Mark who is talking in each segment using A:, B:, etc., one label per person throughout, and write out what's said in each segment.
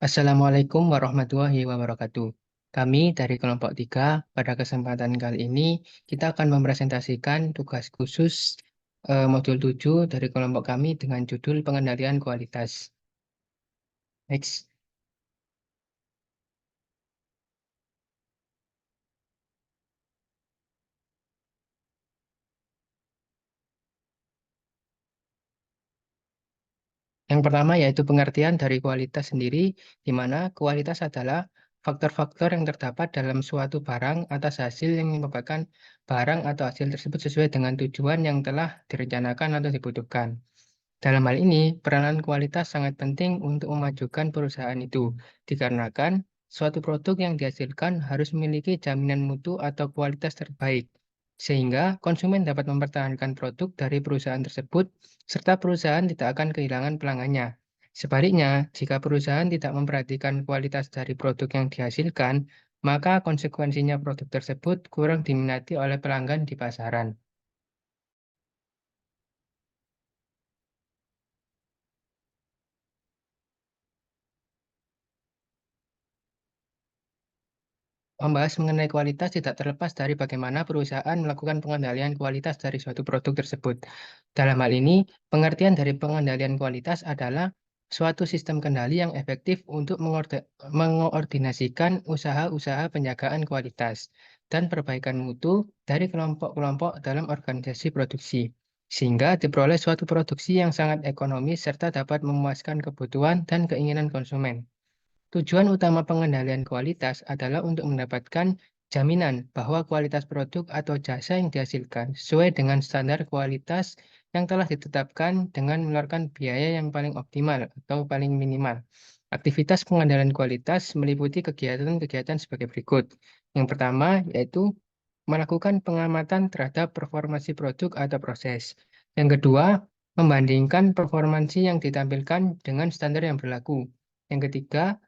A: Assalamualaikum warahmatullahi wabarakatuh. Kami dari kelompok 3, pada kesempatan kali ini kita akan mempresentasikan tugas khusus modul 7 dari kelompok kami dengan judul pengendalian kualitas. Next. Yang pertama yaitu pengertian dari kualitas sendiri, di mana kualitas adalah faktor-faktor yang terdapat dalam suatu barang atas hasil yang menyebabkan barang atau hasil tersebut sesuai dengan tujuan yang telah direncanakan atau dibutuhkan. Dalam hal ini, peranan kualitas sangat penting untuk memajukan perusahaan itu, dikarenakan suatu produk yang dihasilkan harus memiliki jaminan mutu atau kualitas terbaik, sehingga konsumen dapat mempertahankan produk dari perusahaan tersebut, serta perusahaan tidak akan kehilangan pelanggannya. Sebaliknya, jika perusahaan tidak memperhatikan kualitas dari produk yang dihasilkan, maka konsekuensinya produk tersebut kurang diminati oleh pelanggan di pasaran. Membahas mengenai kualitas tidak terlepas dari bagaimana perusahaan melakukan pengendalian kualitas dari suatu produk tersebut. Dalam hal ini, pengertian dari pengendalian kualitas adalah suatu sistem kendali yang efektif untuk mengoordinasikan usaha-usaha penjagaan kualitas dan perbaikan mutu dari kelompok-kelompok dalam organisasi produksi, sehingga diperoleh suatu produksi yang sangat ekonomis serta dapat memuaskan kebutuhan dan keinginan konsumen. Tujuan utama pengendalian kualitas adalah untuk mendapatkan jaminan bahwa kualitas produk atau jasa yang dihasilkan sesuai dengan standar kualitas yang telah ditetapkan dengan mengeluarkan biaya yang paling optimal atau paling minimal. Aktivitas pengendalian kualitas meliputi kegiatan-kegiatan sebagai berikut. Yang pertama yaitu melakukan pengamatan terhadap performansi produk atau proses. Yang kedua, membandingkan performansi yang ditampilkan dengan standar yang berlaku. Yang ketiga,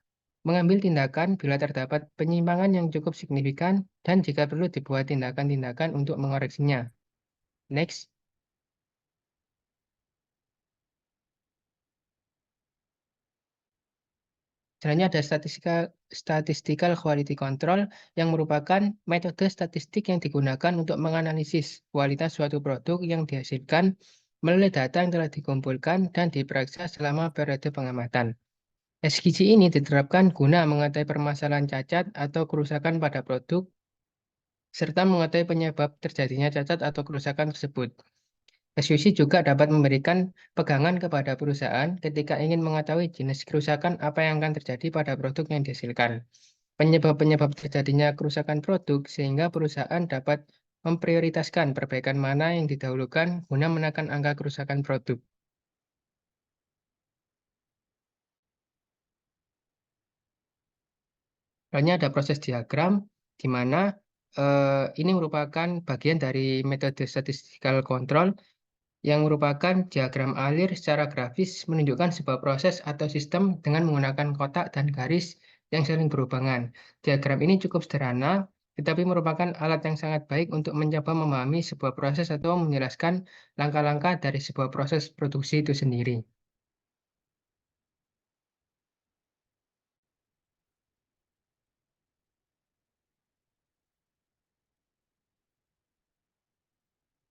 A: mengambil tindakan bila terdapat penyimpangan yang cukup signifikan dan jika perlu dibuat tindakan-tindakan untuk mengoreksinya. Next. Selanjutnya ada statistical quality control yang merupakan metode statistik yang digunakan untuk menganalisis kualitas suatu produk yang dihasilkan melalui data yang telah dikumpulkan dan diperiksa selama periode pengamatan. SQC ini diterapkan guna mengetahui permasalahan cacat atau kerusakan pada produk serta mengetahui penyebab terjadinya cacat atau kerusakan tersebut. SQC juga dapat memberikan pegangan kepada perusahaan ketika ingin mengetahui jenis kerusakan apa yang akan terjadi pada produk yang dihasilkan, penyebab-penyebab terjadinya kerusakan produk, sehingga perusahaan dapat memprioritaskan perbaikan mana yang didahulukan guna menekan angka kerusakan produk. Selanjutnya ada proses diagram, di mana ini merupakan bagian dari metode statistical control yang merupakan diagram alir secara grafis menunjukkan sebuah proses atau sistem dengan menggunakan kotak dan garis yang saling berhubungan. Diagram ini cukup sederhana, tetapi merupakan alat yang sangat baik untuk mencoba memahami sebuah proses atau menjelaskan langkah-langkah dari sebuah proses produksi itu sendiri.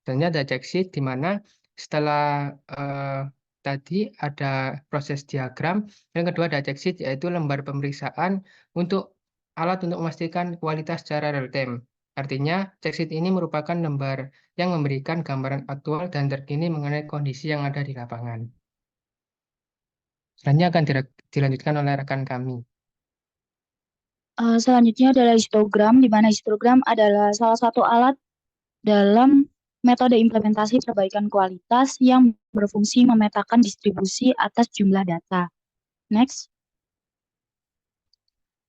A: Selanjutnya ada check sheet, di mana setelah tadi ada proses diagram, yang kedua ada check sheet, yaitu lembar pemeriksaan untuk alat untuk memastikan kualitas secara real time. Artinya, check sheet ini merupakan lembar yang memberikan gambaran aktual dan terkini mengenai kondisi yang ada di lapangan. Selanjutnya akan dilanjutkan oleh rekan kami.
B: Selanjutnya adalah histogram, di mana histogram adalah salah satu alat dalam metode implementasi perbaikan kualitas yang berfungsi memetakan distribusi atas jumlah data. Next.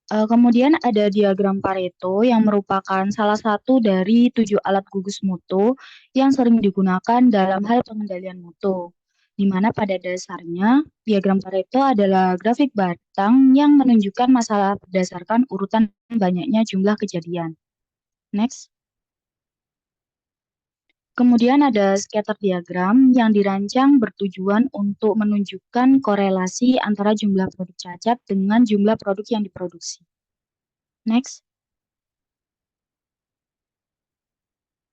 B: Kemudian ada diagram Pareto yang merupakan salah satu dari 7 alat gugus mutu yang sering digunakan dalam hal pengendalian mutu, di mana pada dasarnya diagram Pareto adalah grafik batang yang menunjukkan masalah berdasarkan urutan banyaknya jumlah kejadian. Next. Kemudian ada scatter diagram yang dirancang bertujuan untuk menunjukkan korelasi antara jumlah produk cacat dengan jumlah produk yang diproduksi. Next.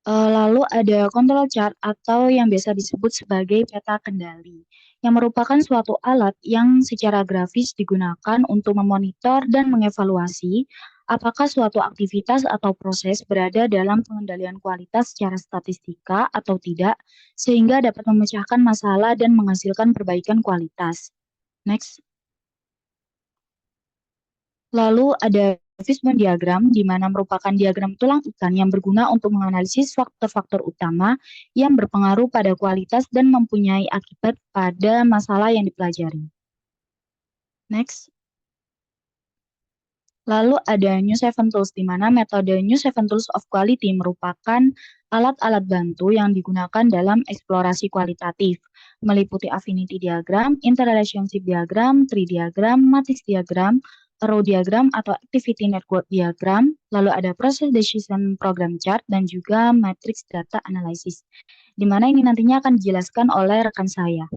B: Lalu ada control chart atau yang biasa disebut sebagai peta kendali, yang merupakan suatu alat yang secara grafis digunakan untuk memonitor dan mengevaluasi apakah suatu aktivitas atau proses berada dalam pengendalian kualitas secara statistika atau tidak, sehingga dapat memecahkan masalah dan menghasilkan perbaikan kualitas. Next. Lalu ada Fishbone diagram, di mana merupakan diagram tulang ikan yang berguna untuk menganalisis faktor-faktor utama yang berpengaruh pada kualitas dan mempunyai akibat pada masalah yang dipelajari. Next. Lalu ada New Seven Tools, di mana metode New Seven Tools of Quality merupakan alat-alat bantu yang digunakan dalam eksplorasi kualitatif, meliputi affinity diagram, interrelationship diagram, tree diagram, matrix diagram, row diagram atau activity network diagram, lalu ada process decision program chart, dan juga matrix data analysis, di mana ini nantinya akan dijelaskan oleh rekan saya.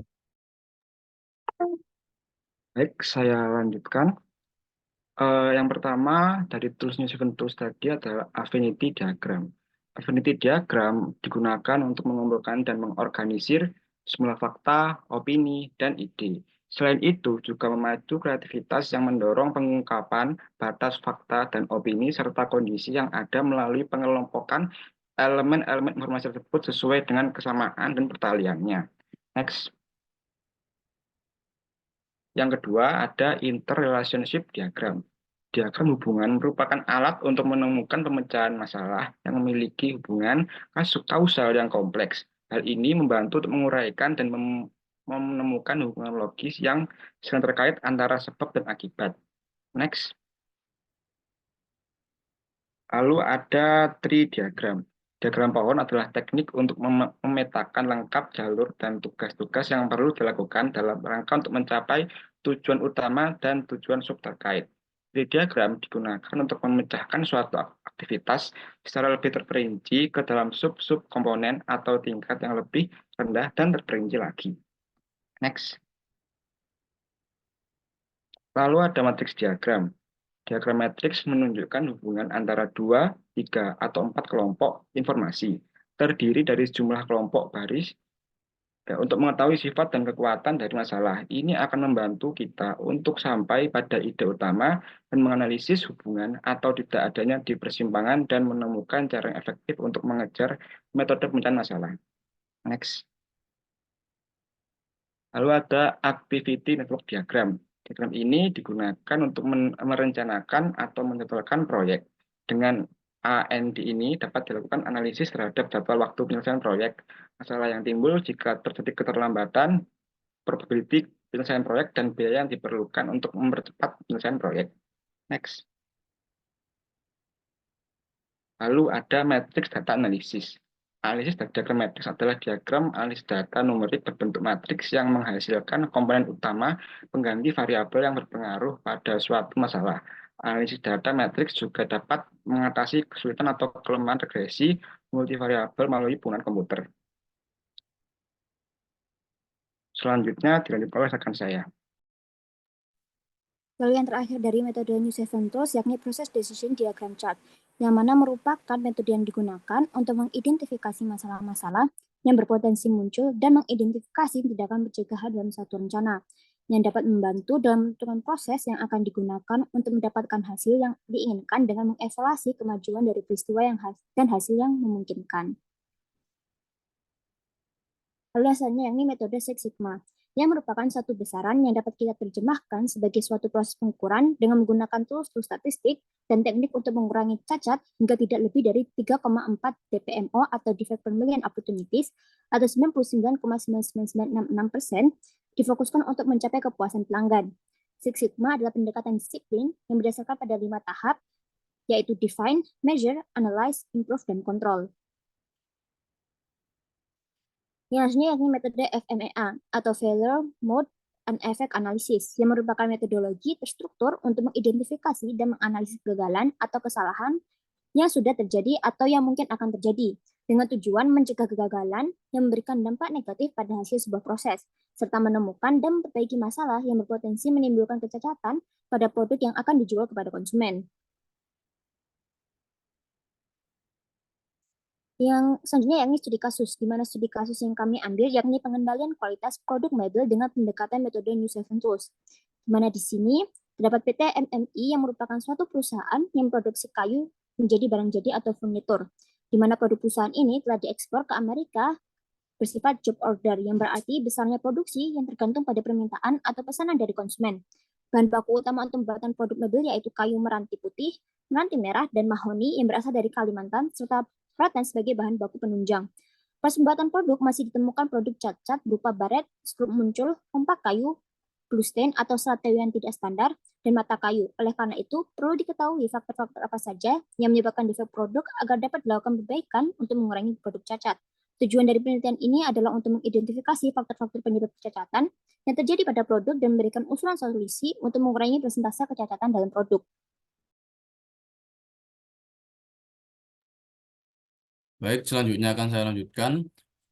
C: Baik, saya lanjutkan. Yang pertama dari toolsnya Seven Tools tadi adalah Affinity Diagram. Affinity Diagram digunakan untuk mengumpulkan dan mengorganisir semua fakta, opini, dan ide. Selain itu, juga memacu kreativitas yang mendorong pengungkapan batas fakta dan opini serta kondisi yang ada melalui pengelompokan elemen-elemen informasi tersebut sesuai dengan kesamaan dan pertaliannya. Next. Yang kedua ada interrelationship diagram. Diagram hubungan merupakan alat untuk menemukan pemecahan masalah yang memiliki hubungan kausal yang kompleks. Hal ini membantu untuk menguraikan dan menemukan hubungan logis yang sering terkait antara sebab dan akibat. Next. Lalu ada tree diagram. Diagram pohon adalah teknik untuk memetakan lengkap jalur dan tugas-tugas yang perlu dilakukan dalam rangka untuk mencapai tujuan utama dan tujuan sub terkait. Tree diagram digunakan untuk memecahkan suatu aktivitas secara lebih terperinci ke dalam sub-sub komponen atau tingkat yang lebih rendah dan terperinci lagi. Next. Lalu ada matriks diagram. Diagram matriks menunjukkan hubungan antara 2, 3, atau 4 kelompok informasi, terdiri dari sejumlah kelompok baris. Ya, untuk mengetahui sifat dan kekuatan dari masalah, ini akan membantu kita untuk sampai pada ide utama dan menganalisis hubungan atau tidak adanya di persimpangan dan menemukan cara yang efektif untuk mengejar metode pemecahan masalah. Next. Lalu ada activity network diagram. Diagram ini digunakan untuk merencanakan atau menjadwalkan proyek. Dengan AND ini dapat dilakukan analisis terhadap jadwal waktu penyelesaian proyek, masalah yang timbul jika terjadi keterlambatan, probability penyelesaian proyek, dan biaya yang diperlukan untuk mempercepat penyelesaian proyek. Next. Lalu ada matrix data analisis. Analisis dari diagram matriks adalah diagram analisis data numerik berbentuk matriks yang menghasilkan komponen utama pengganti variabel yang berpengaruh pada suatu masalah. Analisis data matriks juga dapat mengatasi kesulitan atau kelemahan regresi multivariabel melalui penggunaan komputer. Selanjutnya dilanjutkan oleh rekan saya.
D: Lalu yang terakhir dari metode New Seven Tools yakni Process Decision Diagram Chart, yang mana merupakan metode yang digunakan untuk mengidentifikasi masalah-masalah yang berpotensi muncul dan mengidentifikasi tindakan pencegahan dalam satu rencana, yang dapat membantu dalam menentukan proses yang akan digunakan untuk mendapatkan hasil yang diinginkan dengan mengevaluasi kemajuan dari peristiwa dan hasil yang memungkinkan. Lalu hasilnya yakni metode Six Sigma, yang merupakan satu besaran yang dapat kita terjemahkan sebagai suatu proses pengukuran dengan menggunakan tools statistik dan teknik untuk mengurangi cacat hingga tidak lebih dari 3,4 DPMO atau defect per million opportunities atau 99,99966% difokuskan untuk mencapai kepuasan pelanggan. Six Sigma adalah pendekatan disiplin yang berdasarkan pada 5 tahap, yaitu define, measure, analyze, improve, dan control. Yang hasilnya yakni metode FMEA atau Failure Mode and Effect Analysis, yang merupakan metodologi terstruktur untuk mengidentifikasi dan menganalisis kegagalan atau kesalahan yang sudah terjadi atau yang mungkin akan terjadi, dengan tujuan mencegah kegagalan yang memberikan dampak negatif pada hasil sebuah proses, serta menemukan dan memperbaiki masalah yang berpotensi menimbulkan kecacatan pada produk yang akan dijual kepada konsumen. Yang selanjutnya yakni studi kasus, di mana studi kasus yang kami ambil yakni pengendalian kualitas produk mebel dengan pendekatan metode New Seven Tools. Di mana di sini terdapat PT MMI yang merupakan suatu perusahaan yang memproduksi kayu menjadi barang jadi atau furnitur, di mana produk perusahaan ini telah diekspor ke Amerika bersifat job order, yang berarti besarnya produksi yang tergantung pada permintaan atau pesanan dari konsumen. Bahan baku utama untuk pembuatan produk mebel yaitu kayu meranti putih, meranti merah, dan mahoni yang berasal dari Kalimantan, serta rotan sebagai bahan baku penunjang. Pas pembuatan produk masih ditemukan produk cacat berupa baret, skrup muncul, kompak kayu, glue stain atau serat kayu yang tidak standar, dan mata kayu. Oleh karena itu, perlu diketahui faktor-faktor apa saja yang menyebabkan defek produk agar dapat dilakukan perbaikan untuk mengurangi produk cacat. Tujuan dari penelitian ini adalah untuk mengidentifikasi faktor-faktor penyebab kecacatan yang terjadi pada produk dan memberikan usulan solusi untuk mengurangi persentase kecacatan dalam produk.
E: Baik, selanjutnya akan saya lanjutkan.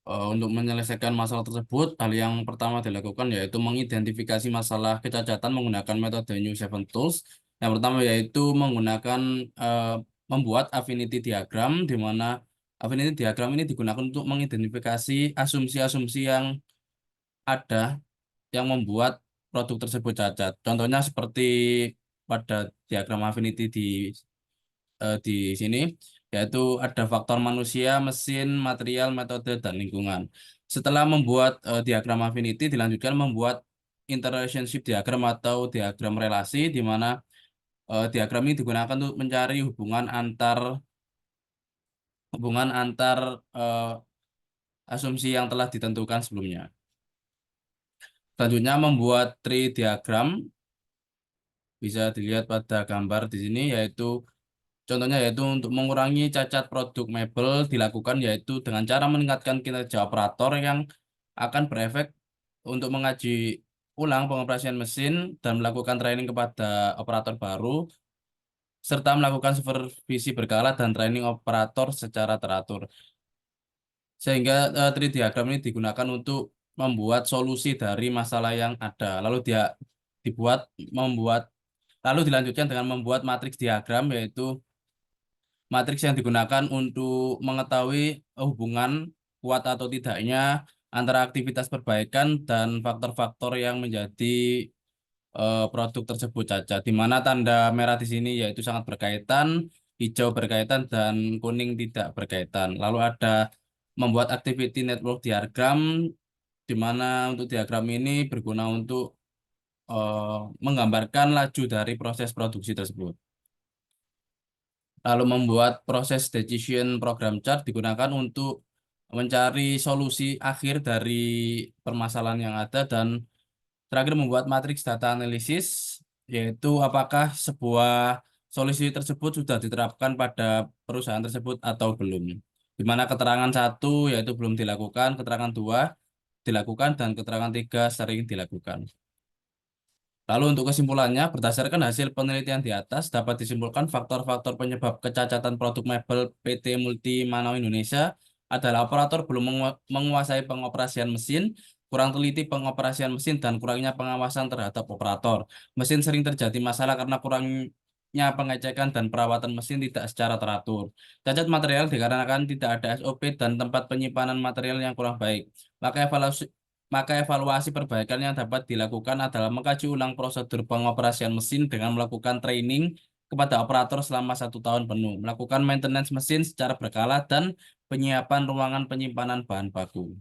E: Untuk menyelesaikan masalah tersebut, hal yang pertama dilakukan yaitu mengidentifikasi masalah kecacatan menggunakan metode New Seven Tools. Yang pertama yaitu menggunakan membuat affinity diagram, di mana affinity diagram ini digunakan untuk mengidentifikasi asumsi-asumsi yang ada yang membuat produk tersebut cacat. Contohnya seperti pada diagram affinity di sini, yaitu ada faktor manusia, mesin, material, metode, dan lingkungan. Setelah membuat diagram affinity, dilanjutkan membuat interrelationship diagram atau diagram relasi, di mana diagram ini digunakan untuk mencari hubungan antar asumsi yang telah ditentukan sebelumnya. Selanjutnya membuat tree diagram, bisa dilihat pada gambar di sini, yaitu contohnya yaitu untuk mengurangi cacat produk mebel dilakukan yaitu dengan cara meningkatkan kinerja operator yang akan berefek untuk mengaji ulang pengoperasian mesin dan melakukan training kepada operator baru serta melakukan supervisi berkala dan training operator secara teratur. Sehingga tree diagram ini digunakan untuk membuat solusi dari masalah yang ada. Lalu dilanjutkan dengan membuat matriks diagram, yaitu matriks yang digunakan untuk mengetahui hubungan kuat atau tidaknya antara aktivitas perbaikan dan faktor-faktor yang menjadi produk tersebut cacat. Di mana tanda merah di sini yaitu sangat berkaitan, hijau berkaitan, dan kuning tidak berkaitan. Lalu ada membuat activity network diagram, di mana untuk diagram ini berguna untuk menggambarkan laju dari proses produksi tersebut. Lalu membuat proses decision program chart digunakan untuk mencari solusi akhir dari permasalahan yang ada, dan terakhir membuat matriks data analisis, yaitu apakah sebuah solusi tersebut sudah diterapkan pada perusahaan tersebut atau belum. Di mana keterangan 1 yaitu belum dilakukan, keterangan 2 dilakukan, dan keterangan 3 sering dilakukan. Lalu untuk kesimpulannya, berdasarkan hasil penelitian di atas, dapat disimpulkan faktor-faktor penyebab kecacatan produk mebel PT Multi Manao Indonesia adalah operator belum menguasai pengoperasian mesin, kurang teliti pengoperasian mesin, dan kurangnya pengawasan terhadap operator. Mesin sering terjadi masalah karena kurangnya pengecekan dan perawatan mesin tidak secara teratur. Cacat material dikarenakan tidak ada SOP dan tempat penyimpanan material yang kurang baik. Maka evaluasi perbaikan yang dapat dilakukan adalah mengkaji ulang prosedur pengoperasian mesin dengan melakukan training kepada operator selama 1 tahun penuh, melakukan maintenance mesin secara berkala, dan penyiapan ruangan penyimpanan bahan baku.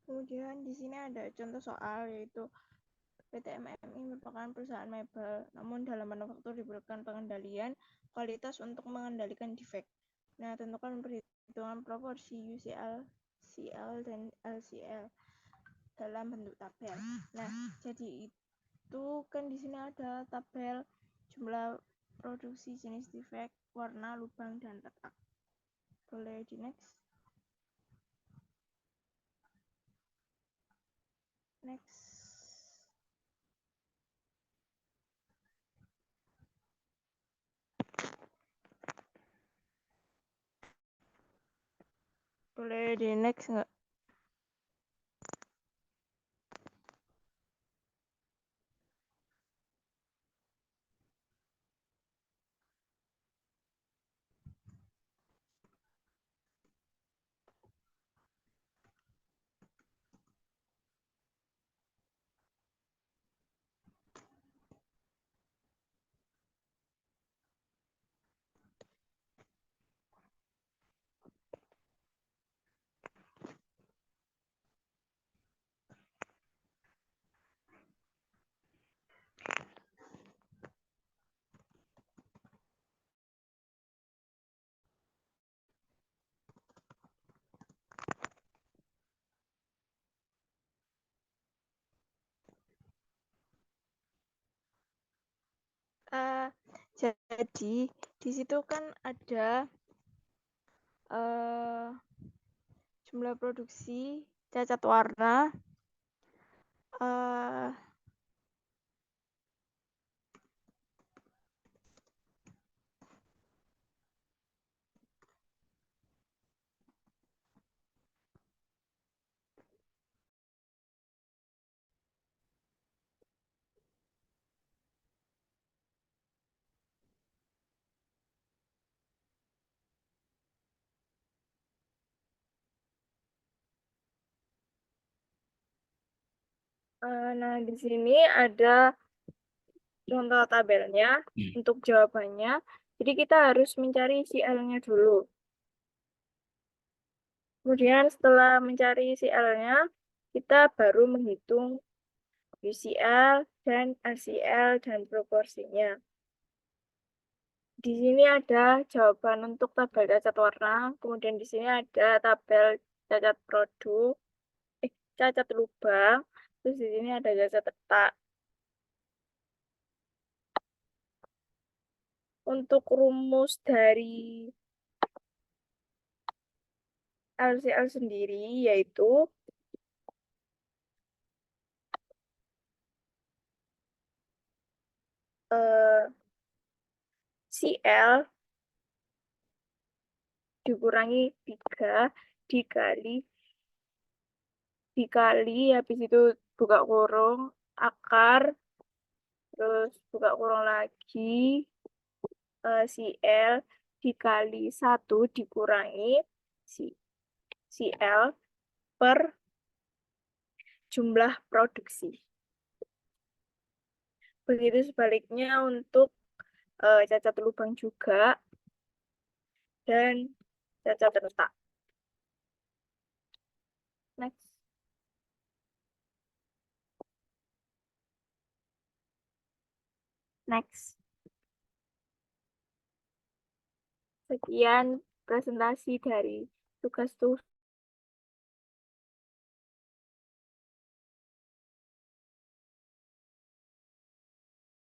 F: Kemudian di sini ada contoh soal, yaitu PT MMI merupakan perusahaan mebel, namun dalam manufaktur diperlukan pengendalian kualitas untuk mengendalikan defek. Nah, tentukan perhitungan proporsi UCL, CL, dan LCL dalam bentuk tabel. Nah, jadi itu kan di sini ada tabel jumlah produksi, jenis defek, warna, lubang, dan retak. Boleh di next. Next. Boleh di next nggak? Jadi di situ kan ada jumlah produksi, cacat warna, nah di sini ada contoh tabelnya untuk jawabannya. Jadi kita harus mencari CL-nya dulu. Kemudian setelah mencari CL-nya, kita baru menghitung UCL dan LCL dan proporsinya. Di sini ada jawaban untuk tabel cacat warna, kemudian di sini ada tabel cacat produk, cacat lubang, terus di sini ada cacat letak. Untuk rumus dari LCL sendiri yaitu CL dikurangi 3 dikali habis itu buka kurung akar terus buka kurung lagi CL dikali 1 dikurangi CL per jumlah produksi. Begitu sebaliknya untuk cacat lubang juga dan cacat retak. Next. Next. Sekian presentasi dari tugas tulis.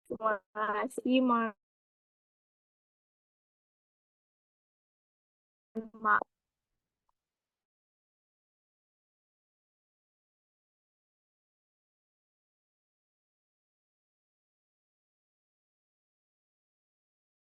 F: Terima kasih. Mohon maaf